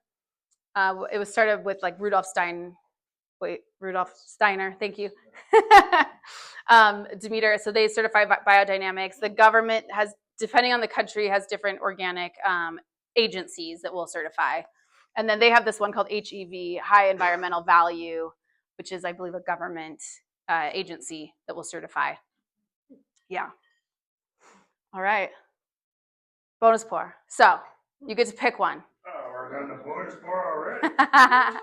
It was started with like Rudolf Steiner. Thank you. Demeter. So they certify biodynamics. The government has, depending on the country, has different organic agencies that will certify. And then they have this one called HEV, High Environmental Value, which is, I believe, a government agency that will certify. Yeah. All right. Bonus pour. So you get to pick one. Oh, we're on the bonus pour already.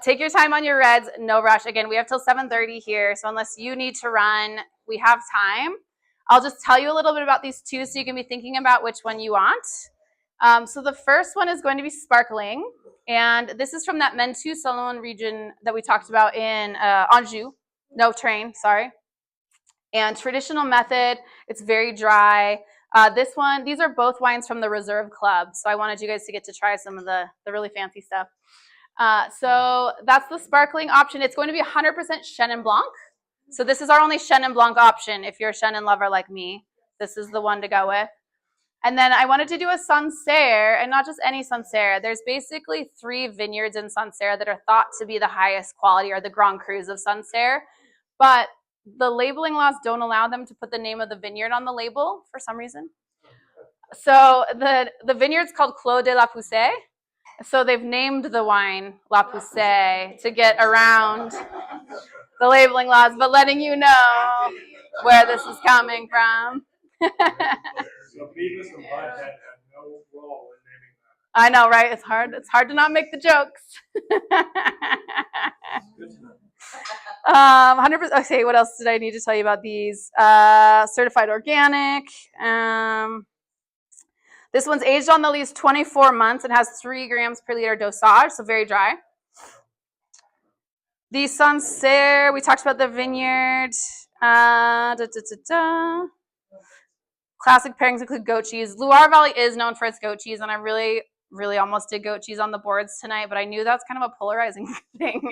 Take your time on your reds. No rush. Again, we have till 7:30 here, so unless you need to run, we have time. I'll just tell you a little bit about these two so you can be thinking about which one you want. So the first one is going to be sparkling, and this is from that Mentu-Salon region that we talked about in Anjou. No train, sorry. And traditional method, it's very dry. These are both wines from the Reserve Club, so I wanted you guys to get to try some of the really fancy stuff. So that's the sparkling option. It's going to be 100% Chenin Blanc. So this is our only Chenin Blanc option. If you're a Chenin lover like me, this is the one to go with. And then I wanted to do a Sancerre, and not just any Sancerre. There's basically 3 vineyards in Sancerre that are thought to be the highest quality, or the Grand Crus of Sancerre. But the labeling laws don't allow them to put the name of the vineyard on the label for some reason. So the vineyard's called Clos de la Poussée. So they've named the wine La Poussée to get around the labeling laws, but letting you know where this is coming from. So Beavis and Bud had no role in naming that. I know, right? It's hard to not make the jokes. 100%. Okay, what else did I need to tell you about these? Certified organic. This one's aged on the lees 24 months and has 3 grams per liter dosage, so very dry. The Sancerre, we talked about the vineyard. Classic pairings include goat cheese. Loire Valley is known for its goat cheese, and I really almost did goat cheese on the boards tonight, but I knew that's kind of a polarizing thing.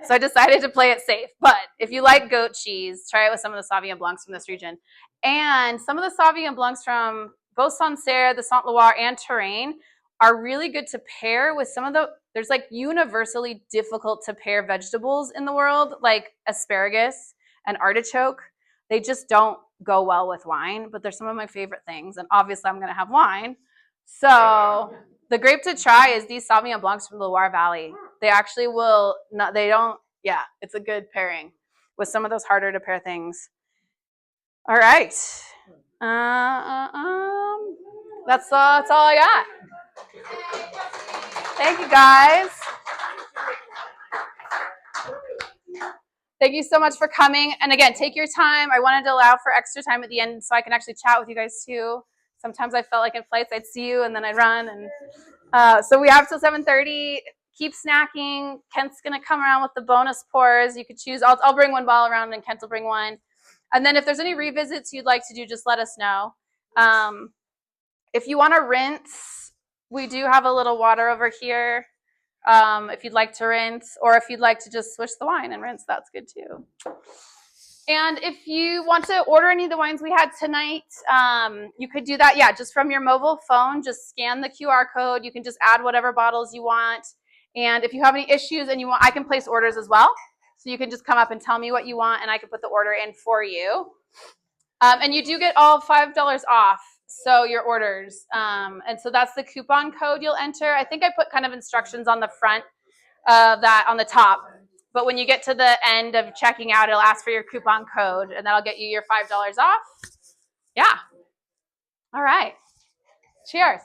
So I decided to play it safe. But if you like goat cheese, try it with some of the Sauvignon Blancs from this region. And some of the Sauvignon Blancs from both Sancerre, the Saint Loire, and Touraine are really good to pair with some of there's like universally difficult to pair vegetables in the world, like asparagus and artichoke. They just don't go well with wine, but they're some of my favorite things. And obviously I'm going to have wine. So the grape to try is these Sauvignon Blancs from the Loire Valley. They actually will not, it's a good pairing with some of those harder to pair things. All right. That's all I got. Thank you, guys. Thank you so much for coming. And again, take your time. I wanted to allow for extra time at the end so I can actually chat with you guys too. Sometimes I felt like in flights I'd see you and then I'd run. And so we have till 7:30. Keep snacking. Kent's going to come around with the bonus pours. You could choose. I'll bring one bottle around and Kent will bring one. And then if there's any revisits you'd like to do, just let us know. If you want to rinse, we do have a little water over here. If you'd like to rinse, or if you'd like to just switch the wine and rinse, that's good too. And if you want to order any of the wines we had tonight, you could do that, just from your mobile phone. Just scan the QR code. You can just add whatever bottles you want. And if you have any issues and you want, I can place orders as well. So you can just come up and tell me what you want, and I can put the order in for you. And you do get all $5 off. So your orders. And so that's the coupon code you'll enter. I think I put kind of instructions on the front of that on the top. But when you get to the end of checking out, it'll ask for your coupon code, and that'll get you your $5 off. Yeah. All right. Cheers.